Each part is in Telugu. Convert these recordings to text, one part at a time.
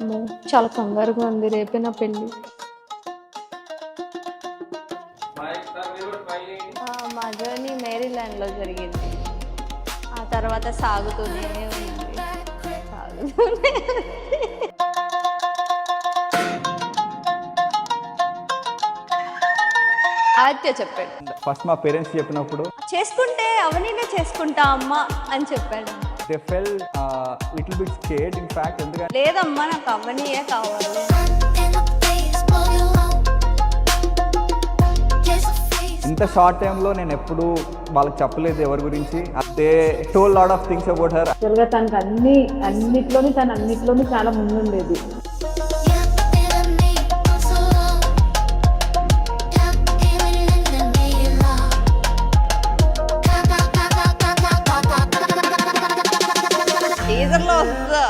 అమ్మో! చాలా కంగారుగా ఉంది. రేపే నా పెళ్ళి. మా జర్నీ మేరీల్యాండ్‌లో జరిగింది. ఆ తర్వాత సాగుతూనే ఉంది. సాగుతూనే ఆదిత్య చెప్పాడు. ఫస్ట్ మా పేరెంట్స్ చెప్పినప్పుడు చేసుకుంటే అవనీనే చేసుకుంటా అమ్మా అని చెప్పాడు. They fell little bit scared in fact. ఎందుకంటే లేదమ్మా నాకు అవనీయే కావాలి. ఇంత షార్ట్ టైంలో నేను ఎప్పుడు వాళ్ళకి చెప్పలేదు ఎవరి గురించి. They told lot of things about her. యాక్చువల్గా తనకు అన్నిట్లోని చాలా ముందుండేది. టీజర్లో వస్తుందా?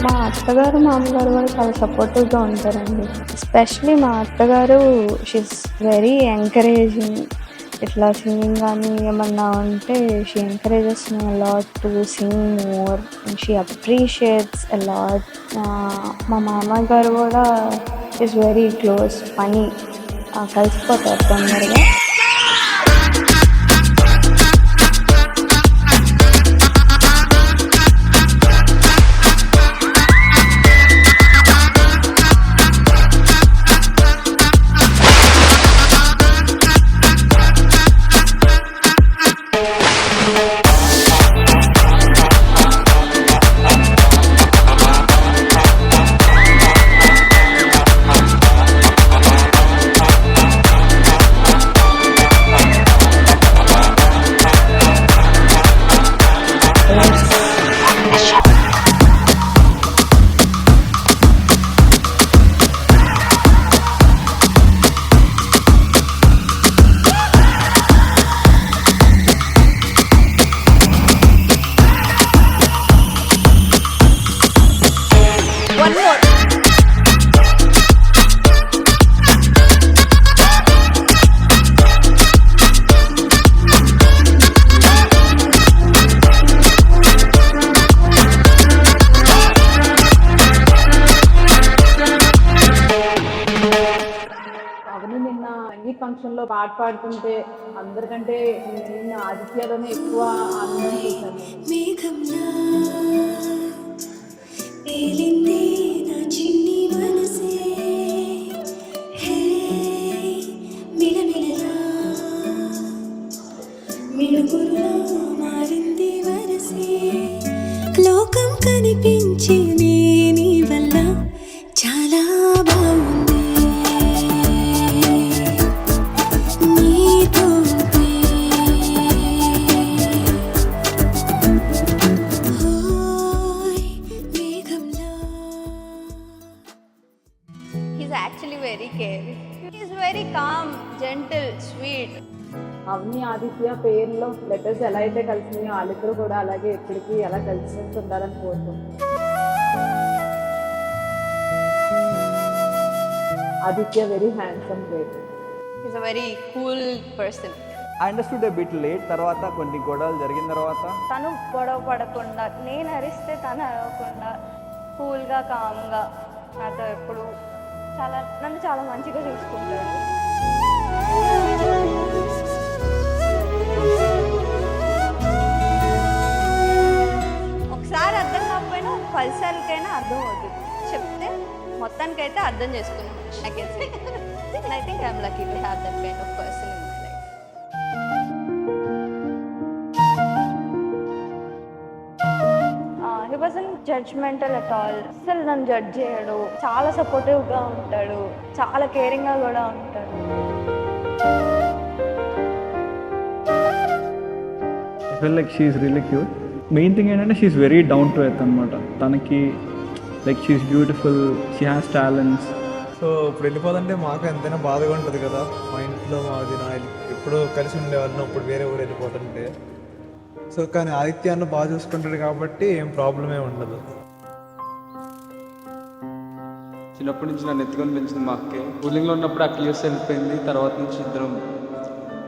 మా అత్తగారు మామగారు కూడా చాలా సపోర్టివ్గా ఉంటారండి. ఎస్పెషలీ మా అత్తగారు షీఈస్ వెరీ ఎంకరేజింగ్. ఇట్లా సింగింగ్ కానీ ఏమన్నా ఉంటే she encourages me a lot to sing more and she appreciates a lot. మా మామగారు కూడా ఈజ్ వెరీ క్లోజ్, పని కలిసిపోతారు తొందరగా. One more. అవని నిన్న సంగీత్ ఫంక్షన్లో పాట పాడుతుంటే అందరికంటే నేను ఆదిత్యలోనే ఎక్కువ ఆనందం చూశాను. తేలిందే నా చిన్ని మనసే హే మిలమిలలా మిడుగురులా మారింది వరసే లోకం కనిపించి నీ వల్ల చాలా బాగుంది నీతో He's actually very caring. He's very calm, gentle, sweet. అవని ఆదిత్య పేరులో లెటర్స్ ఎలా అయితే కలిసినాయో వాళ్ళిద్దరు కూడా అలాగే ఎప్పటికీ ఎలా కలిసినట్టు ఉండాలని కోరుకుంటున్నాను. Aditya very handsome great. He's a very cool person. I understood a bit late. తర్వాత కొన్ని గొడవలు జరిగిన తర్వాత తను గొడవ పడకుండా, నేను అరిస్తే తను అరవకుండా కూల్గా కామ్గా నాతో ఎప్పుడు నన్ను చాలా మంచిగా చూసుకుంటాడు. ఒకసారి అర్థం కాకపోయినా 10 సార్లకైనా అర్థం అవుతుంది. చెప్తే మొత్తానికైతే అర్థం చేసుకున్నాను. I think I'm lucky to have that kind of person in my life. He wasn't judgmental at all. అసలు నన్ను జడ్జ్ చేయడు. చాలా సపోర్టివ్గా ఉంటాడు, చాలా కేరింగ్గా కూడా ఉంటాడు. I feel like she is really cute. Main thing ఏంటంటే she is very down to earth అనమాట. తనకి like she is beautiful, she has talents. So ఇప్పుడు వెళ్ళిపోదంటే మాకు ఎంతైనా బాధగా ఉంటుంది కదా. మా ఇంట్లో మాది నా ఎప్పుడో కలిసి ఉండేవాళ్ళం, ఇప్పుడు వేరే ఊరు వెళ్ళిపోతుంటే. సో కానీ ఆదిత్యాన్ని బాగా చూసుకుంటాడు కాబట్టి ఏం ప్రాబ్లమే ఉండదు. చిన్నప్పటి నుంచి నన్ను ఎత్తుకొని పెంచింది మా అక్కే. స్కూలింగ్లో ఉన్నప్పుడు అక్క యూఎస్ వెళ్ళిపోయింది, తర్వాత నుంచి ఇద్దరం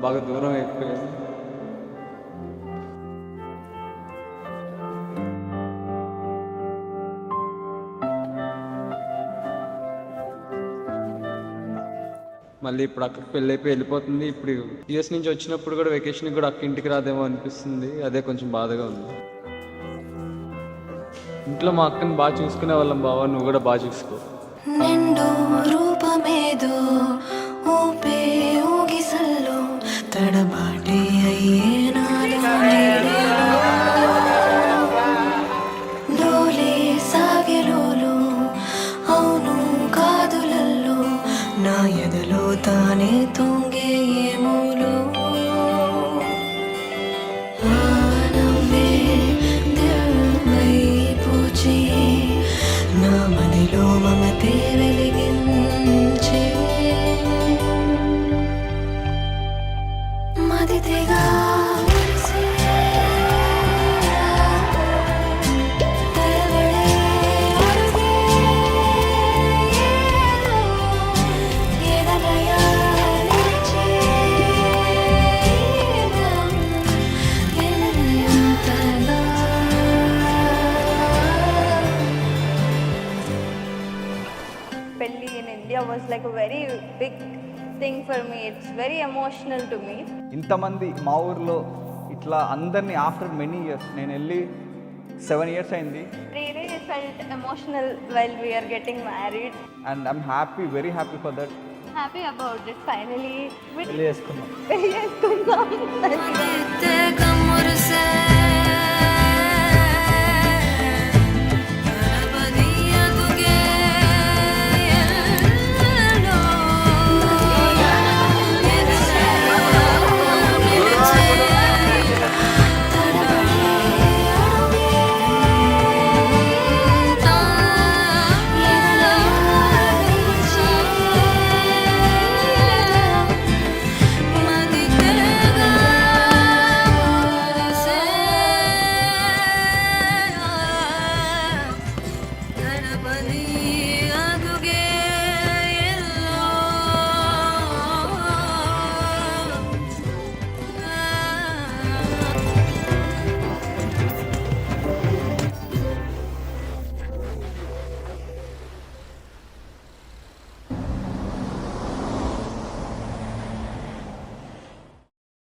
బాగా దూరం అయిపోయాము. మళ్ళీ ఇప్పుడు అక్కడికి పెళ్ళి అయిపోయి వెళ్ళిపోతుంది. ఇప్పుడు యూఎస్ నుంచి వచ్చినప్పుడు కూడా వెకేషన్కి కూడా అక్క ఇంటికి రాదేమో అనిపిస్తుంది. అదే కొంచెం బాధగా ఉంది. ఇంట్లో మా అక్కని బాగా చూసుకునే వాళ్ళం. బావా నువ్వు కూడా బాగా చూసుకో. నిండు రూపమేదో ఊపే ఊగిసల్లో తడబాటి అయ్యేనాలో డోలే సాగెలోలో అవును కాదులల్లో నా ఎదలో తానే తొంగే ఏమూలో ఆనవే దిల్వై పూచి నా మదిలో మమతే వెలిగించే మదితేగా మురిసే తలవడే అరుగే ఎదలయా నిలిచే ఎదలయంతగా Pelli in India was like a very big thing for me. It's very emotional to me. ఇంతమంది మా ఊర్లో ఇట్లా అందరినీ ఆఫ్టర్ మెనీ ఇయర్స్, నేను వెళ్ళి 7 years అయింది. Really felt emotional while we are getting married. And I'm happy, very happy for that. Happy about it. Finally, పెళ్ళి చేసుకున్నాం. పెళ్లి చేసుకుందాం. తెగ మురిసే